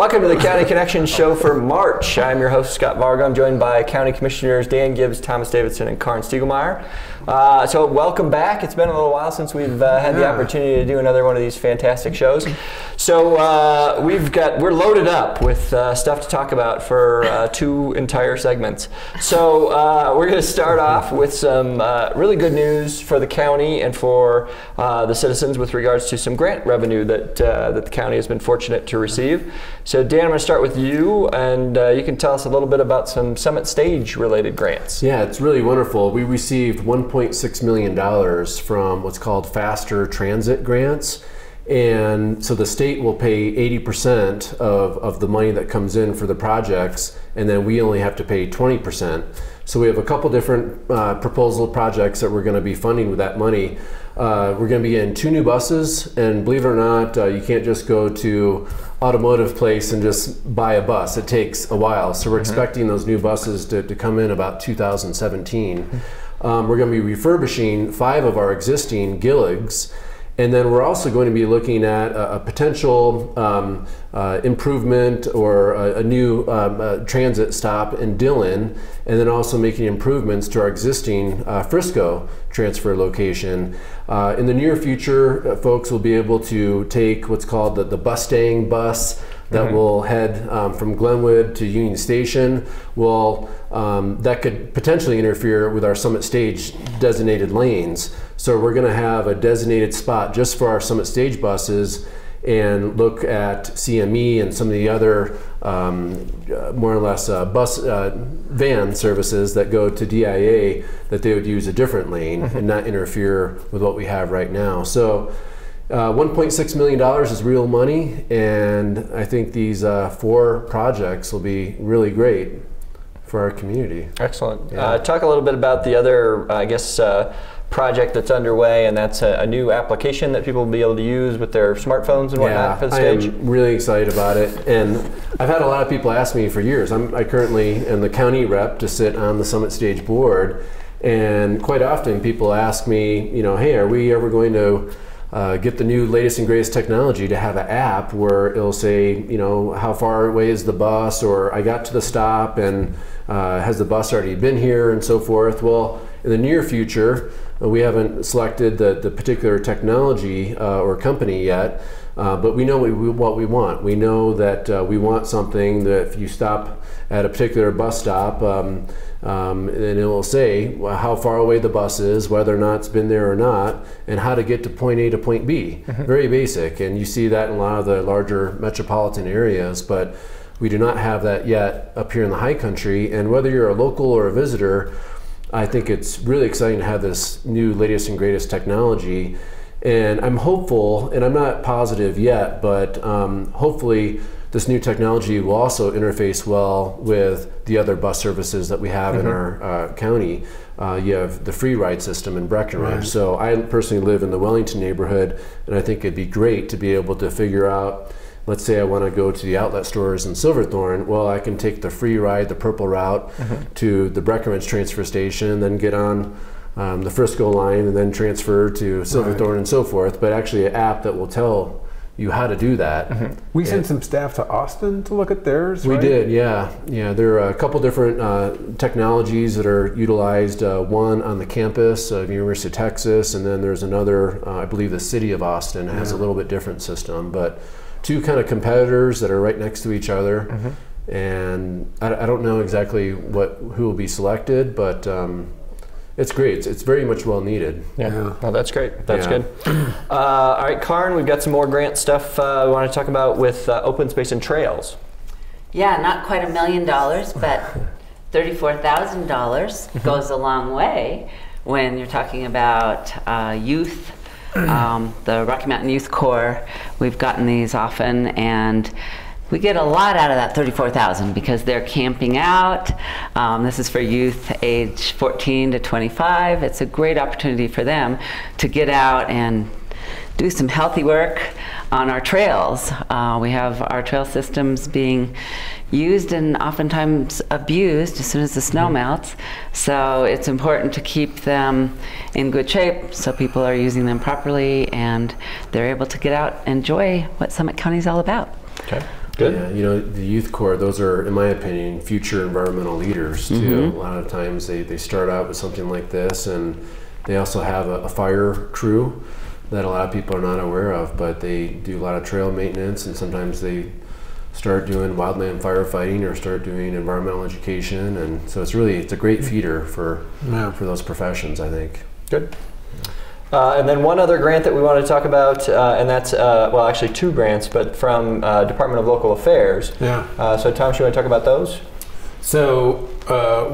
Welcome to the County Connection show for March. I'm your host, Scott Varga. I'm joined by County Commissioners Dan Gibbs, Thomas Davidson, and Karin Stiegelmeyer. So welcome back. It's been a little while since we've had the opportunity to do another one of these fantastic shows. So we're loaded up with stuff to talk about for 2 entire segments. So we're going to start off with some really good news for the county and for the citizens with regards to some grant revenue that the county has been fortunate to receive. So Dan, I'm going to start with you, and you can tell us a little bit about some Summit Stage related grants. Yeah, it's really wonderful. We received $1.6 million from what's called Faster Transit grants. And so the state will pay 80% of the money that comes in for the projects, and then we only have to pay 20%. So we have a couple different proposal projects that we're going to be funding with that money. We're going to be in 2 new buses, and believe it or not, you can't just go to automotive place and just buy a bus. It takes a while. So we're expecting those new buses to come in about 2017. We're going to be refurbishing 5 of our existing Gilligs. And then we're also going to be looking at a potential improvement or a new transit stop in Dillon, and then also making improvements to our existing Frisco transfer location. In the near future, folks will be able to take what's called the Bustang bus that will head from Glenwood to Union Station. Well, that could potentially interfere with our Summit Stage designated lanes. So we're going to have a designated spot just for our Summit Stage buses and look at CME and some of the other more or less bus van services that go to DIA, that they would use a different lane and not interfere with what we have right now. So $1.6 million is real money, and I think these 4 projects will be really great for our community. Excellent. Talk a little bit about the other, I guess, project that's underway, and that's a new application that people will be able to use with their smartphones and whatnot for the stage. I'm really excited about it, and I've had a lot of people ask me for years. I currently am the county rep to sit on the Summit Stage board, and quite often people ask me, you know, hey, are we ever going to get the new latest and greatest technology to have an app where it'll say, you know, how far away is the bus, or I got to the stop and has the bus already been here, and so forth. Well, in the near future, we haven't selected the particular technology or company yet, but we know what we want. We know that we want something that if you stop at a particular bus stop, and it will say how far away the bus is, whether or not it's been there or not, and how to get to point A to point B. Very basic, and you see that in a lot of the larger metropolitan areas, but we do not have that yet up here in the high country. And whether you're a local or a visitor, I think it's really exciting to have this new latest and greatest technology. And I'm hopeful, and I'm not positive yet, but hopefully this new technology will also interface well with the other bus services that we have in our county. You have the free ride system in Breckenridge. So I personally live in the Wellington neighborhood, and I think it'd be great to be able to figure out, let's say I want to go to the outlet stores in Silverthorne. Well, I can take the free ride, the purple route, to the Breckenridge transfer station, then get on the Frisco line and then transfer to Silverthorne and so forth. But actually an app that will tell you how to do that. We sent some staff to Austin to look at theirs, We right? did, yeah. There are a couple different technologies that are utilized. One on the campus of University of Texas, and then there's another, I believe the city of Austin has a little bit different system. But 2 kind of competitors that are right next to each other, and I don't know exactly who will be selected, but it's great. It's very much well needed. Yeah, well, that's great. That's good. All right, Karin, we've got some more grant stuff we want to talk about with open space and trails. Yeah, not quite $1 million, but $34,000 goes a long way when you're talking about youth. The Rocky Mountain Youth Corps, we've gotten these often, and we get a lot out of that $34,000 because they're camping out. This is for youth age 14 to 25. It's a great opportunity for them to get out and do some healthy work on our trails. We have our trail systems being used and oftentimes abused as soon as the snow melts. So it's important to keep them in good shape so people are using them properly and they're able to get out and enjoy what Summit County is all about. Okay. Good. Yeah, you know, the youth corps, those are, in my opinion, future environmental leaders too. A lot of times they start out with something like this, and they also have a fire crew that a lot of people are not aware of, but they do a lot of trail maintenance, and sometimes they start doing wildland firefighting or start doing environmental education, and so it's a great feeder for those professions, I think. Good. And then one other grant that we want to talk about, and that's, well, actually two grants, but from Department of Local Affairs. Yeah. So Tom, should we talk about those? So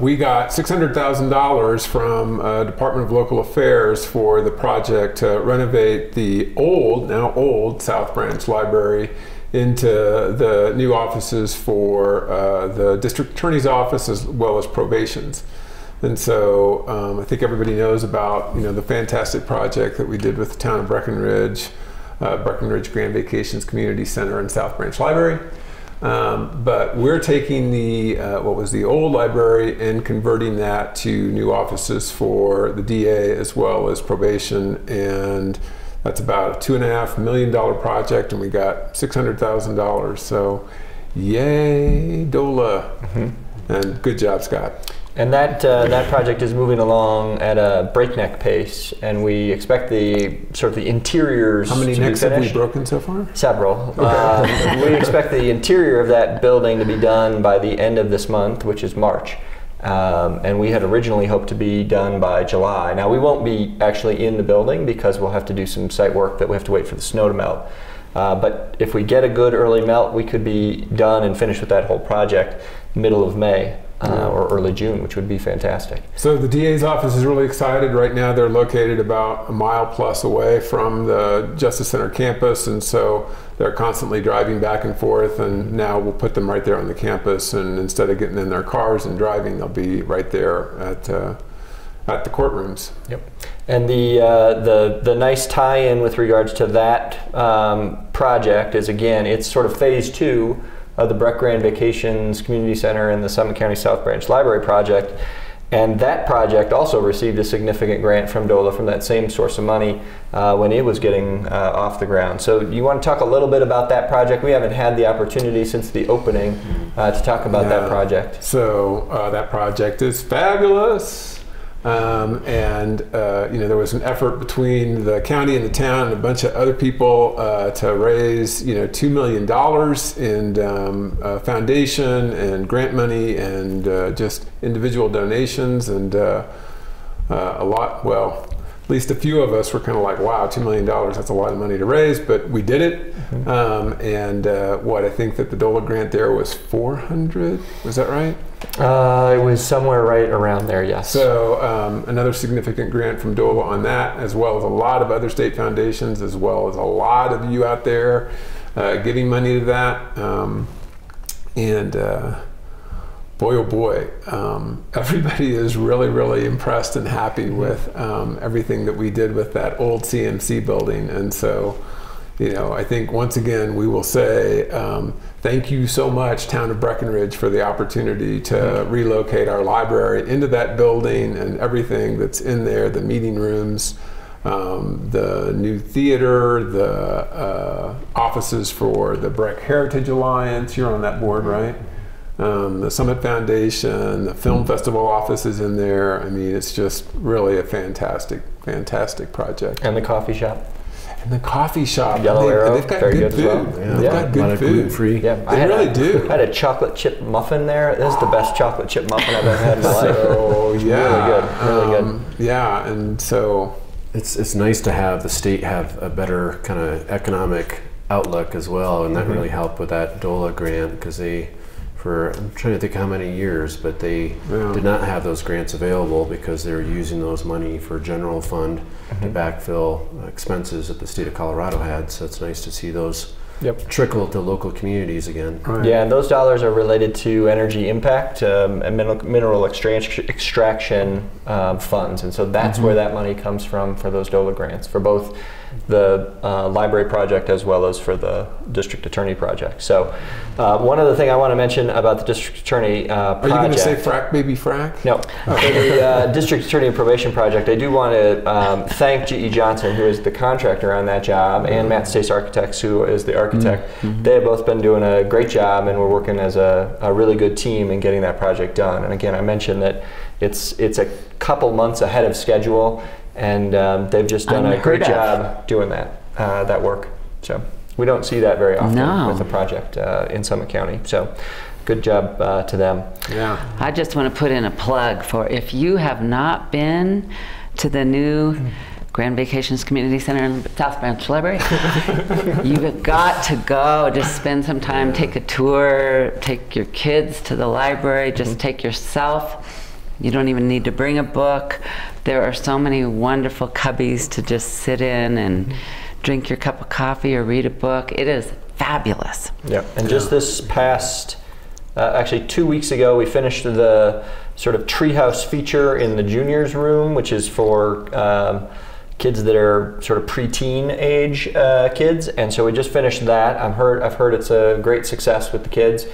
we got $600,000 from Department of Local Affairs for the project to renovate the now old South Branch Library into the new offices for the district attorney's office as well as probations. And so I think everybody knows about the fantastic project that we did with the town of Breckenridge, Breckenridge Grand Vacations Community Center and South Branch Library. But we're taking the what was the old library and converting that to new offices for the DA as well as probation, and that's about a $2.5 million project, and we got $600,000. So, yay, DOLA, and good job, Scott. And that project is moving along at a breakneck pace, and we expect the interiors. How many to necks be have we finished. broken so far? Several. We expect the interior of that building to be done by the end of this month, which is March. And we had originally hoped to be done by July. Now we won't be actually in the building because we'll have to do some site work that we have to wait for the snow to melt. But if we get a good early melt, we could be done and finished with that whole project middle of May. Or early June, which would be fantastic. So the DA's office is really excited. Right now they're located about a mile plus away from the Justice Center campus, and so they're constantly driving back and forth, and now we'll put them right there on the campus, and instead of getting in their cars and driving, they'll be right there at the courtrooms. Yep. And the nice tie-in with regards to that project is, again, it's sort of phase 2 of the Breck Grand Vacations Community Center and the Summit County South Branch Library project. And that project also received a significant grant from DOLA from that same source of money when it was getting off the ground. So you want to talk a little bit about that project? We haven't had the opportunity since the opening to talk about that project. So that project is fabulous. There was an effort between the county and the town and a bunch of other people to raise, $2 million in foundation and grant money and just individual donations, and a lot. Well, at least a few of us were kind of like, "Wow, $2 million, that's a lot of money to raise," but we did it. I think that the DOLA grant there was 400. Was that right? It was somewhere right around there, yes. So another significant grant from DOLA on that, as well as a lot of other state foundations, as well as a lot of you out there giving money to that. Boy, oh boy, everybody is really, really impressed and happy with everything that we did with that old CMC building. And so, I think once again we will say thank you so much, Town of Breckenridge, for the opportunity to relocate our library into that building and everything that's in there, the meeting rooms, the new theater, the offices for the Breck Heritage Alliance. You're on that board, right? The Summit Foundation, the Film Festival office is in there. I mean, it's just really a fantastic, fantastic project. And the coffee shop. And the coffee shop. Yellow Arrow, they've got very good good as food. well. They've got good food. Gluten-free. Yeah, They really do. I had a chocolate chip muffin there. This is the best chocolate chip muffin I've ever had in my life. Oh, yeah. Really good. Yeah, and so It's nice to have the state have a better kind of economic outlook as well, and that really helped with that DOLA grant, because I'm trying to think how many years, but they did not have those grants available because they were using those money for general fund to backfill expenses that the state of Colorado had. So it's nice to see those trickle to local communities again. Right. Yeah, and those dollars are related to energy impact and mineral extraction funds, and so that's where that money comes from for those DOLA grants for both the library project as well as for the district attorney project. So one other thing I want to mention about the district attorney project. Are you going to say frack, baby, frack? No. For the district attorney and probation project, I do want to thank G.E. Johnson, who is the contractor on that job, and Matt Stace Architects, who is the architect. They have both been doing a great job, and we're working as a really good team in getting that project done. And again, I mentioned that it's a couple months ahead of schedule, and they've just done a great job doing that work. So we don't see that very often with a project in Summit County. So good job to them. Yeah. I just want to put in a plug for, if you have not been to the new Grand Vacations Community Center in South Branch Library, you've got to go. Just spend some time, take a tour, take your kids to the library, just take yourself. You don't even need to bring a book. There are so many wonderful cubbies to just sit in and drink your cup of coffee or read a book. It is fabulous. Yeah, and just this past, actually 2 weeks ago, we finished the sort of treehouse feature in the juniors room, which is for kids that are sort of preteen age kids. And so we just finished that. I've heard it's a great success with the kids.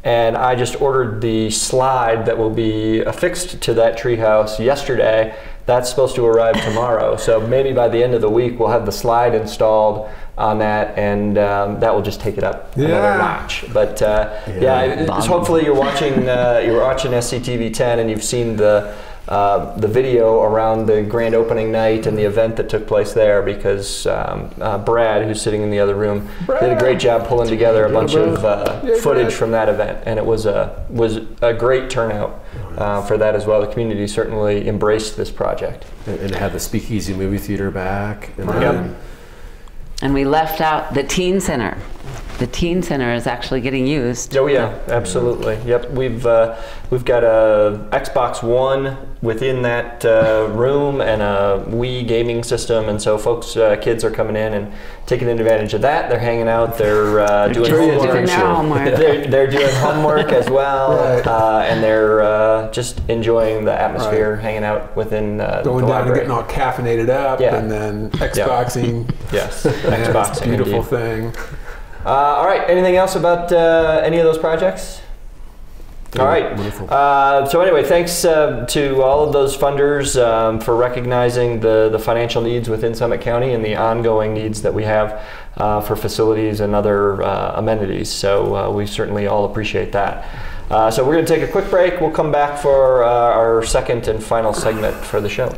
And I just ordered the slide that will be affixed to that treehouse yesterday. That's supposed to arrive tomorrow. So maybe by the end of the week, we'll have the slide installed on that, and that will just take it up another notch. But hopefully you're watching SCTV 10 and you've seen the video around the grand opening night and the event that took place there, because Brad, who's sitting in the other room, did a great job pulling together a bunch of footage from that event, and it was a great turnout for that as well. The community certainly embraced this project. And it had the Speakeasy movie theater back. And we left out the teen center. The teen center is actually getting used. Oh yeah, absolutely. Yep, we've got a Xbox One within that room and a Wii gaming system, and so kids are coming in and taking advantage of that. They're hanging out. They're doing homework. They're doing homework as well, and they're just enjoying the atmosphere, hanging out within the going down library. and getting all caffeinated up, and then Xboxing. Yes, Xboxing. Beautiful thing. All right, anything else about any of those projects? All right. So anyway, thanks to all of those funders for recognizing the financial needs within Summit County and the ongoing needs that we have for facilities and other amenities. So we certainly all appreciate that. So we're going to take a quick break. We'll come back for our second and final segment for the show.